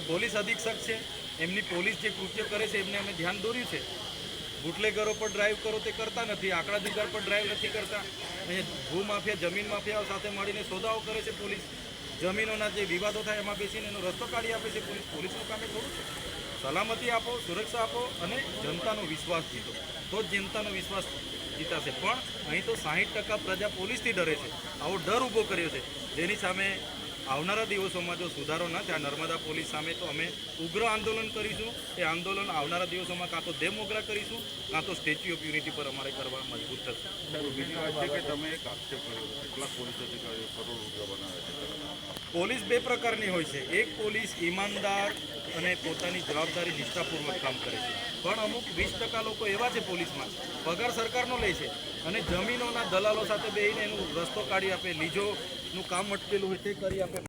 Police અધિક્ષક છે, એમની પોલીસ જે કૃત્ય કરે છે એમને અમે ધ્યાન દોર્યું છે. બુટલેગરો પર ડ્રાઈવ કરો તે કરતા નથી, આંકડા જુગાર પર ડ્રાઈવ નથી કરતા. અહીંયા ભૂમાફિયા, જમીન માફિયાઓ સાથે મળીને સોદાઓ કરે છે પોલીસ. જમીનોના જે વિવાદો થાય એમાં બેસીને એનો રસ્તો કાઢી આપે છે પોલીસ. પોલીસનું કામ એ થોડું છે. સલામતી આપો, સુરક્ષા આપો અને જનતાનો વિશ્વાસ જીતો, તો જ જનતાનો વિશ્વાસ જીતાશે. પણ અહીં તો 60% પ્રજા પોલીસથી ડરે છે. આવો ડર ઊભો કર્યો છે, જેની સામે આવનારા દિવસોમાં જો સુધારો ન થાય નર્મદા પોલીસ સામે, તો અમે ઉગ્ર આંદોલન કરીશું. એ આંદોલન આવનારા દિવસોમાં કાં તો દેવમોગરા કરીશું, કાં તો સ્ટેચ્યુ ઓફ યુનિટી પર અમારે કરવા મજબૂર થશે. બીજી વાત છે કે તમે એક આક્ષેપ કર્યો કેટલાક પોલીસ અધિકારીઓ કરોડ રૂપિયા બનાવે છે. પોલીસ બે પ્રકારની હોય છે. એક પોલીસ ઈમાનદાર અને પોતાની જવાબદારી નિષ્ઠાપૂર્વક કામ કરે છે. પણ અમુક 20% લોકો એવા છે પોલીસમાં, પગાર સરકારનો લે છે અને જમીનોના દલાલો સાથે બેસીને એનું રસ્તો કાઢી આપે, લીજોનું કામ અટકેલું હોય તે કરી આપે.